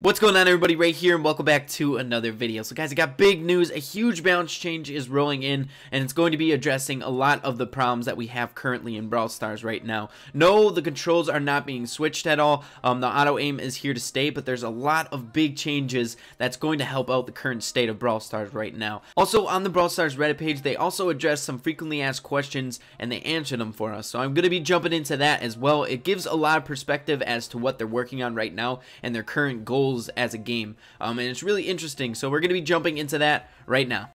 What's going on, everybody? Right here, and welcome back to another video. So guys, I got big news. A huge balance change is rolling in, and it's going to be addressing a lot of the problems that we have currently in Brawl Stars right now. No, the controls are not being switched at all. The auto aim is here to stay, but there's a lot of big changes that's going to help out the current state of Brawl Stars right now. Also, on the Brawl Stars Reddit page, they also address some frequently asked questions, and they answer them for us. So I'm going to be jumping into that as well. It gives a lot of perspective as to what they're working on right now and their current goals as a game, and it's really interesting, so we're going to be jumping into that right now.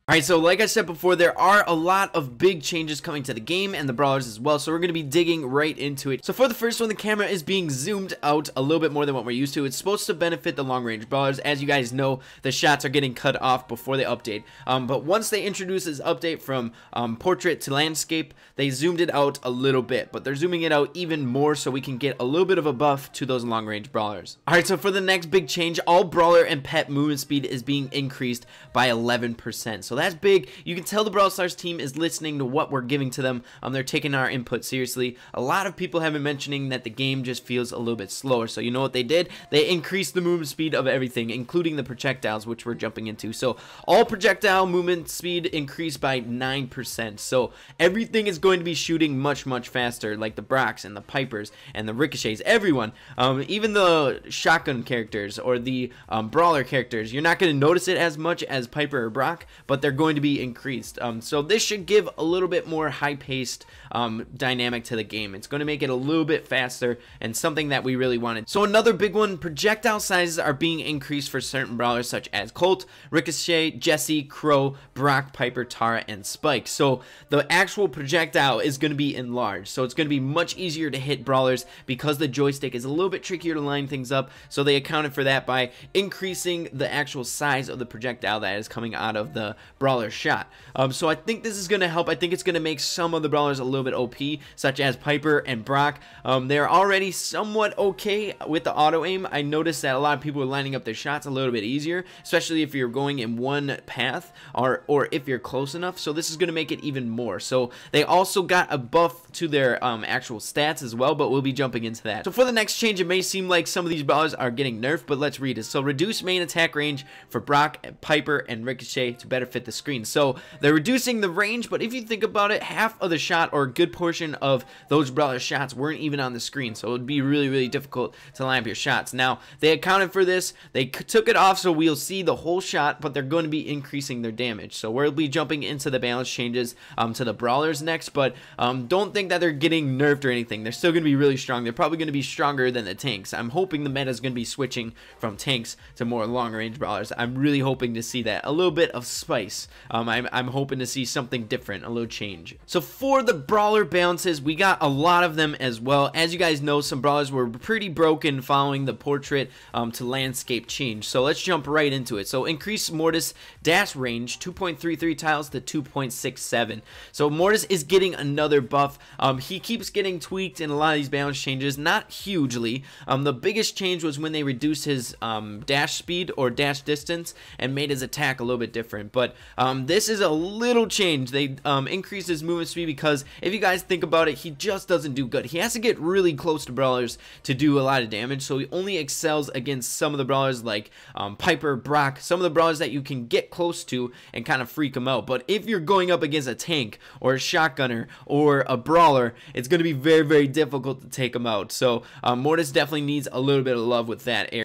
Alright, so like I said before, there are a lot of big changes coming to the game and the Brawlers as well, so we're going to be digging right into it. So for the first one, the camera is being zoomed out a little bit more than what we're used to. It's supposed to benefit the long-range Brawlers. As you guys know, the shots are getting cut off before they update. But once they introduce this update from portrait to landscape, they zoomed it out a little bit, but they're zooming it out even more so we can get a little bit of a buff to those long-range Brawlers. Alright, so for the next big change, all Brawler and Pet movement speed is being increased by 11%. So that's big. You can tell the Brawl Stars team is listening to what we're giving to them. They're taking our input seriously. A lot of people have been mentioning that the game just feels a little bit slower. So you know what they did? They increased the movement speed of everything, including the projectiles, which we're jumping into. So all projectile movement speed increased by 9%. So everything is going to be shooting much faster, like the Brocks and the Pipers and the Ricochets, everyone. Even the shotgun characters or the Brawler characters, you're not going to notice it as much as Piper or Brock, but they're going to be increased. So this should give a little bit more high-paced dynamic to the game. It's going to make it a little bit faster and something that we really wanted. So another big one, projectile sizes are being increased for certain Brawlers such as Colt, Ricochet, Jesse, Crow, Brock, Piper, Tara, and Spike. So the actual projectile is going to be enlarged. So it's going to be much easier to hit Brawlers because the joystick is a little bit trickier to line things up. So they accounted for that by increasing the actual size of the projectile that is coming out of the Brawler shot. So I think this is going to help. I think it's going to make some of the Brawlers a little bit OP, such as Piper and Brock. They're already somewhat okay with the auto aim. I noticed that a lot of people are lining up their shots a little bit easier, especially if you're going in one path or if you're close enough. So this is going to make it even more. So they also got a buff to their actual stats as well, but we'll be jumping into that. So for the next change, it may seem like some of these Brawlers are getting nerfed, but let's read it. So reduce main attack range for Brock, Piper, and Ricochet to better fit the screen. So they're reducing the range, but if you think about it, half of the shot or a good portion of those Brawler shots weren't even on the screen, so it would be really difficult to line up your shots. Now they accounted for this. They took it off so we'll see the whole shot, but they're going to be increasing their damage. So we'll be jumping into the balance changes to the Brawlers next, but don't think that they're getting nerfed or anything. They're still going to be really strong. They're probably going to be stronger than the tanks. I'm hoping the meta is going to be switching from tanks to more long range Brawlers. I'm really hoping to see that, a little bit of spice. I'm hoping to see something different, a little change. So for the Brawler balances, we got a lot of them as well. As you guys know, some Brawlers were pretty broken following the portrait to landscape change. So let's jump right into it. So increase Mortis dash range 2.33 tiles to 2.67. So Mortis is getting another buff. He keeps getting tweaked in a lot of these balance changes, not hugely. The biggest change was when they reduced his dash speed or dash distance and made his attack a little bit different. But this is a little change. They increased his movement speed because if you guys think about it, he just doesn't do good. He has to get really close to Brawlers to do a lot of damage, so he only excels against some of the Brawlers like Piper, Brock, some of the Brawlers that you can get close to and kind of freak them out. But if you're going up against a tank or a shotgunner or a Brawler, it's going to be very difficult to take him out. So Mortis definitely needs a little bit of love with that area.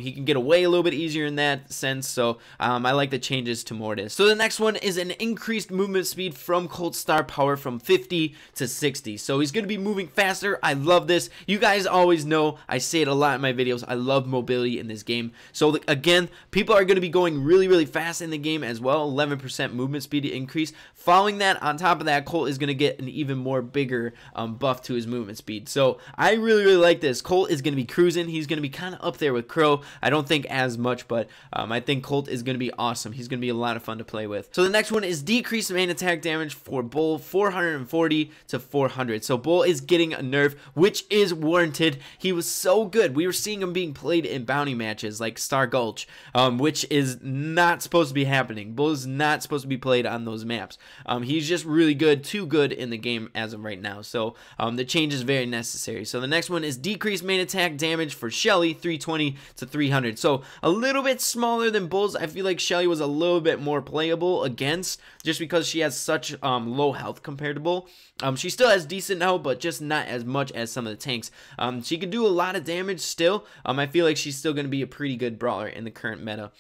He can get away a little bit easier in that sense, so I like the changes to Mortis. So the next one is an increased movement speed from Colt star power from 50 to 60. So he's going to be moving faster. I love this. You guys always know, I say it a lot in my videos, I love mobility in this game. So again, people are going to be going really fast in the game as well. 11% movement speed increase. Following that, on top of that, Colt is going to get an even more bigger buff to his movement speed. So I really like this. Colt is going to be cruising. He's going to be kind of up there with with Crow, I don't think as much, but I think Colt is going to be awesome. He's going to be a lot of fun to play with. So the next one is decreased main attack damage for Bull, 440 to 400. So Bull is getting a nerf, which is warranted. He was so good. We were seeing him being played in bounty matches like Star Gulch, which is not supposed to be happening. Bull is not supposed to be played on those maps. He's just really good, too good in the game as of right now. So the change is very necessary. So the next one is decreased main attack damage for Shelly, 320 to 300. So a little bit smaller than Bull's. I feel like Shelly was a little bit more playable against, just because she has such low health compared to Bull. She still has decent health, but just not as much as some of the tanks. She can do a lot of damage still. I feel like she's still going to be a pretty good brawler in the current meta.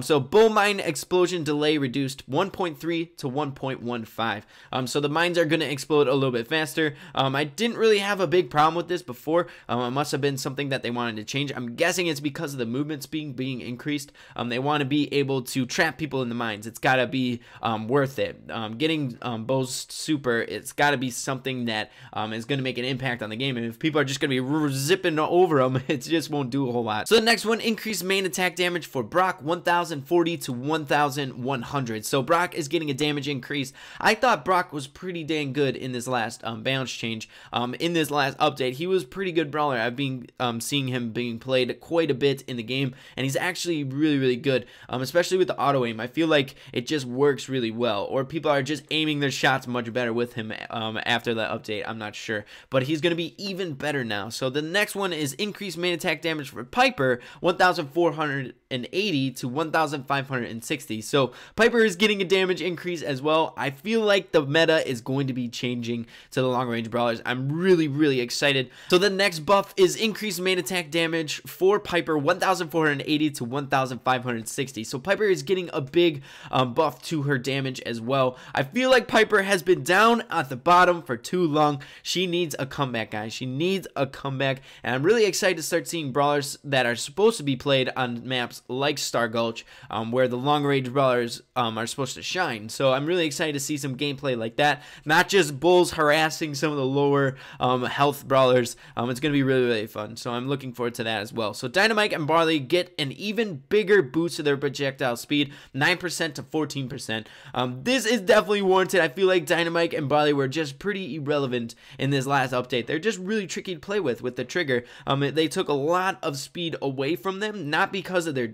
So Bull mine explosion delay reduced 1.3 to 1.15. So the mines are going to explode a little bit faster. I didn't really have a big problem with this before. It must have been something that they wanted to change. I'm guessing it's because of the movement speed being increased. They want to be able to trap people in the mines. It's got to be worth it. Getting Bo's super, it's got to be something that is going to make an impact on the game. And if people are just going to be zipping over them, it just won't do a whole lot. So the next one, increased main attack damage for Brock, 1040 to 1100. So Brock is getting a damage increase. I thought Brock was pretty dang good in this last balance change. In this last update, he was pretty good brawler. I've been seeing him being played quite a bit in the game, and he's actually really, really good, especially with the auto aim. I feel like it just works really well, or people are just aiming their shots much better with him after that update. I'm not sure, but he's going to be even better now. So the next one is increased main attack damage for Piper, 1480 to 1560. So Piper is getting a damage increase as well. I feel like the meta is going to be changing to the long range brawlers. I'm really, really excited. So the next buff is increased main attack damage for Piper, 1480 to 1560. So Piper is getting a big buff to her damage as well. I feel like Piper has been down at the bottom for too long. She needs a comeback, guys. She needs a comeback, and I'm really excited to start seeing brawlers that are supposed to be played on maps like Star Gulch, where the long range brawlers are supposed to shine. So I'm really excited to see some gameplay like that, not just Bulls harassing some of the lower health brawlers. It's going to be really, really fun. So I'm looking forward to that as well. So Dynamite and Barley get an even bigger boost to their projectile speed, 9% to 14%. This is definitely warranted. I feel like Dynamite and Barley were just pretty irrelevant in this last update. They're just really tricky to play with the trigger. They took a lot of speed away from them, not because of their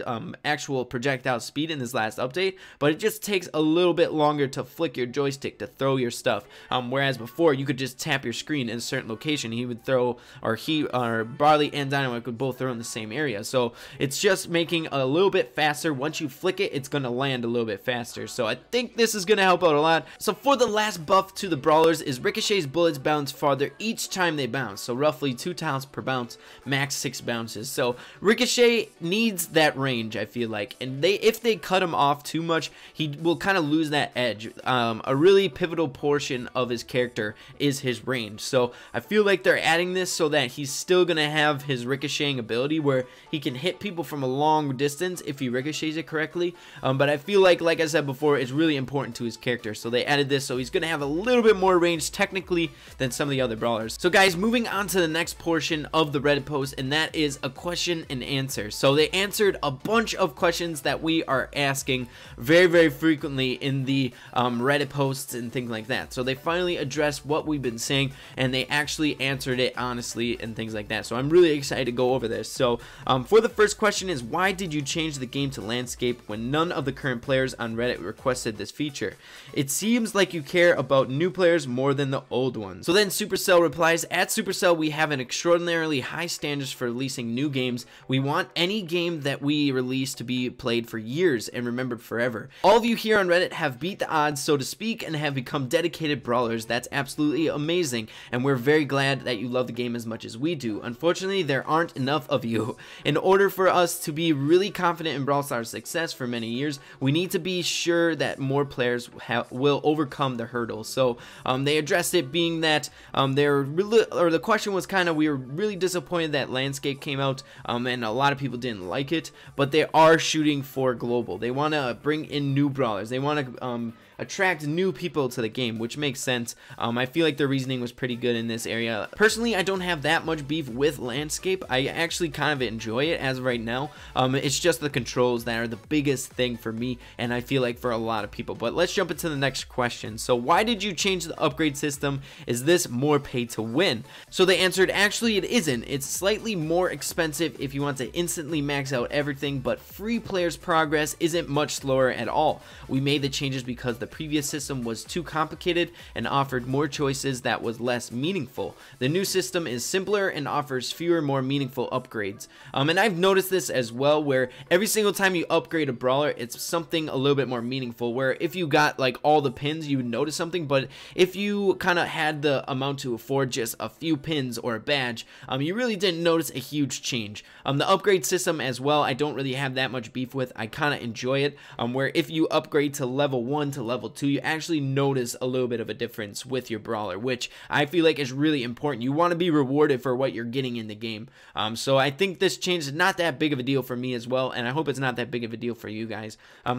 actual projectile speed in this last update, but it just takes a little bit longer to flick your joystick to throw your stuff. Whereas before, you could just tap your screen in a certain location. He would throw, or Barley and Dynamite could both throw in the same area. So it's just making a little bit faster. Once you flick it, it's going to land a little bit faster. So I think this is going to help out a lot. So for the last buff to the Brawlers is Ricochet's bullets bounce farther each time they bounce. So roughly 2 times per bounce, max 6 bounces. So Ricochet needs that range, I feel like. And if they cut him off too much, he will kind of lose that edge. A really pivotal portion of his character is his range. So I feel like they're adding this so that he's still going to have his ricocheting ability where he can hit people from a long distance if he ricochets it correctly. But I feel like I said before, it's really important to his character. So they added this so he's going to have a little bit more range technically than some of the other brawlers. So guys, moving on to the next portion of the Reddit post, and that is a question and answer. So they answered a bunch of questions that we are asking very, very frequently in the Reddit posts and things like that. So they finally addressed what we've been saying, and they actually answered it honestly and things like that. So I'm really excited to go over this. So for the first question is, why did you change the game to landscape when none of the current players on Reddit requested this feature? It seems like you care about new players more than the old ones. So then Supercell replies, at Supercell we have an extraordinarily high standards for releasing new games. We want any game that we release to be played for years and remembered forever. All of you here on Reddit have beat the odds, so to speak, and have become dedicated brawlers. That's absolutely amazing, and we're very glad that you love the game as much as we do. Unfortunately, there aren't enough of you. In order for us to be really confident in Brawl Stars' success for many years, we need to be sure that more players will overcome the hurdles. So they addressed it being that the question was kind of, we were really disappointed that Landscape came out, and a lot of people didn't like it, but they are shooting for global. They want to bring in new brawlers. They want to attract new people to the game, which makes sense. I feel like the reasoning was pretty good in this area. Personally, I don't have that much beef with landscape. I actually kind of enjoy it as of right now. It's just the controls that are the biggest thing for me, and I feel like for a lot of people. But let's jump into the next question. So why did you change the upgrade system? Is this more pay to win? So they answered, actually it isn't. It's slightly more expensive if you want to instantly max out everything, but free players' progress isn't much slower at all. We made the changes because the previous system was too complicated and offered more choices that was less meaningful. The new system is simpler and offers fewer, more meaningful upgrades. And I've noticed this as well, where every single time you upgrade a brawler, it's something a little bit more meaningful, where if you got like all the pins, you would notice something, but if you kind of had the amount to afford just a few pins or a badge, you really didn't notice a huge change. The upgrade system as well, I don't really have that much beef with. I kind of enjoy it, where if you upgrade to level 1 to level 2, you actually notice a little bit of a difference with your brawler, which I feel like is really important. You want to be rewarded for what you're getting in the game. So I think this change is not that big of a deal for me as well, and I hope it's not that big of a deal for you guys.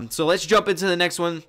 So let's jump into the next one.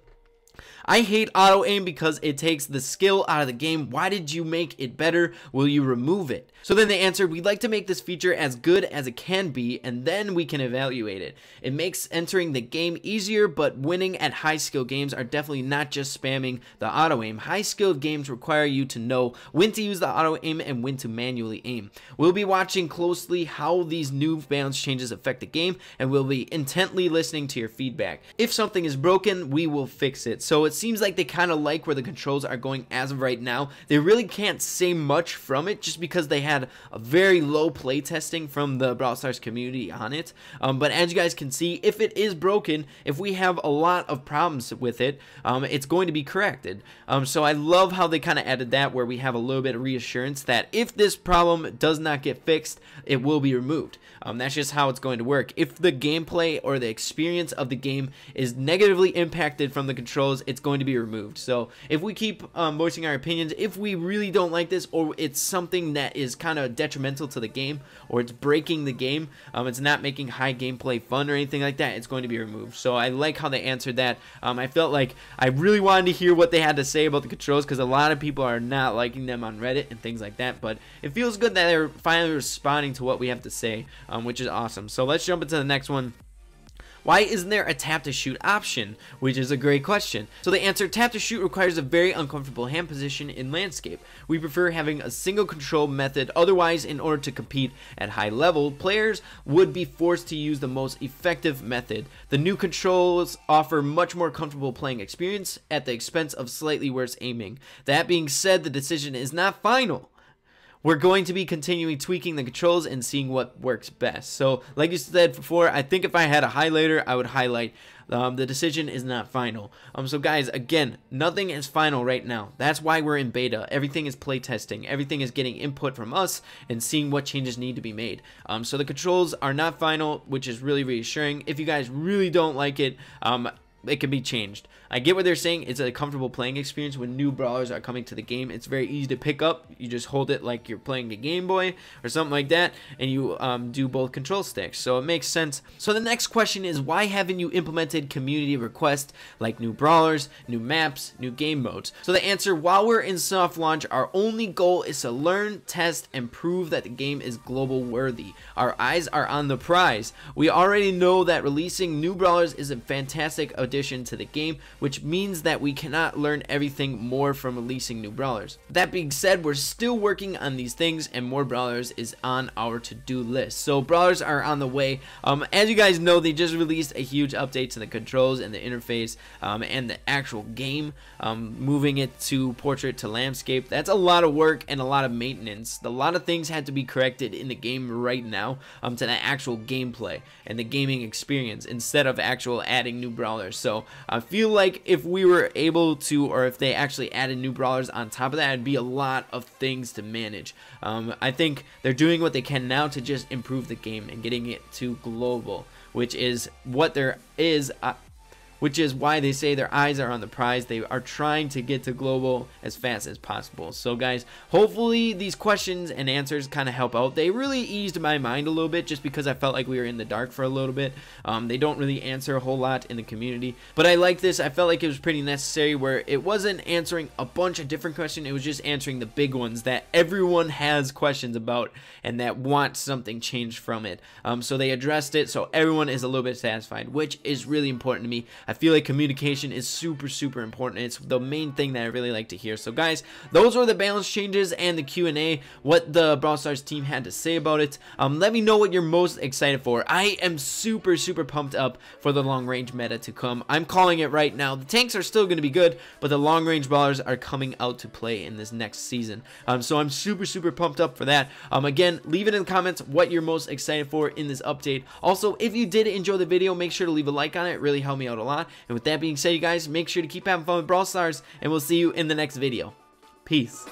I hate auto aim because it takes the skill out of the game. Why did you make it better? Will you remove it? So then they answered, we'd like to make this feature as good as it can be, and then we can evaluate it. It makes entering the game easier, but winning at high skill games are definitely not just spamming the auto aim. High skilled games require you to know when to use the auto aim and when to manually aim. We'll be watching closely how these new balance changes affect the game, and we'll be intently listening to your feedback. If something is broken, we will fix it. So it seems like they kind of like where the controls are going as of right now. They really can't say much from it just because they had a very low play testing from the Brawl Stars community on it. But as you guys can see, if it is broken, if we have a lot of problems with it, it's going to be corrected. So I love how they kind of added that, where we have a little bit of reassurance that if this problem does not get fixed, it will be removed. That's just how it's going to work. If the gameplay or the experience of the game is negatively impacted from the controls, it's going to be removed. So if we keep voicing our opinions, if we really don't like this, or it's something that is kind of detrimental to the game, or it's breaking the game, it's not making high gameplay fun or anything like that, it's going to be removed. So I like how they answered that. I felt like I really wanted to hear what they had to say about the controls, because a lot of people are not liking them on Reddit and things like that, but it feels good that they're finally responding to what we have to say, which is awesome. So let's jump into the next one. Why isn't there a tap to shoot option? Which is a great question. So the answer, tap to shoot requires a very uncomfortable hand position in landscape. We prefer having a single control method. Otherwise, in order to compete at high level, players would be forced to use the most effective method. The new controls offer much more comfortable playing experience at the expense of slightly worse aiming. That being said, the decision is not final. We're going to be continuing tweaking the controls and seeing what works best. So like you said before, I think if I had a highlighter, I would highlight the decision is not final. So guys, again, nothing is final right now. That's why we're in beta. Everything is play testing. Everything is getting input from us and seeing what changes need to be made. So the controls are not final, which is really reassuring. If you guys really don't like it, it can be changed. I get what they're saying. It's a comfortable playing experience when new brawlers are coming to the game. It's very easy to pick up. You just hold it like you're playing a Game Boy or something like that, and you do both control sticks. So it makes sense. So the next question is, why haven't you implemented community requests like new brawlers, new maps, new game modes? So the answer, while we're in soft launch, our only goal is to learn, test, and prove that the game is global worthy. Our eyes are on the prize. We already know that releasing new brawlers is a fantastic addition to the game, which means that we cannot learn everything more from releasing new brawlers. That being said, we're still working on these things, and more brawlers is on our to-do list. So brawlers are on the way. As you guys know, they just released a huge update to the controls and the interface and the actual game, moving it to portrait to landscape. That's a lot of work and a lot of maintenance. A lot of things had to be corrected in the game right now to the actual gameplay and the gaming experience instead of actual adding new brawlers. So I feel like if we were able to, or if they actually added new brawlers on top of that, it'd be a lot of things to manage. I think they're doing what they can now to just improve the game and getting it to global, which is what there is which is why they say their eyes are on the prize. They are trying to get to global as fast as possible. So guys, hopefully these questions and answers kind of help out. They really eased my mind a little bit just because I felt like we were in the dark for a little bit. They don't really answer a whole lot in the community, but I like this. I felt like it was pretty necessary, where it wasn't answering a bunch of different questions. It was just answering the big ones that everyone has questions about and that want something changed from it. So they addressed it so everyone is a little bit satisfied, which is really important to me. I feel like communication is super important. It's the main thing that I really like to hear. So guys, those were the balance changes and the Q&A, what the Brawl Stars team had to say about it. Let me know what you're most excited for. I am super pumped up for the long range meta to come. I'm calling it right now. The tanks are still going to be good, but the long range brawlers are coming out to play in this next season. So I'm super pumped up for that. Again, leave it in the comments what you're most excited for in this update. Also, if you did enjoy the video, make sure to leave a like on it. It really helped me out a lot. And with that being said, you guys, make sure to keep having fun with Brawl Stars, and we'll see you in the next video. Peace.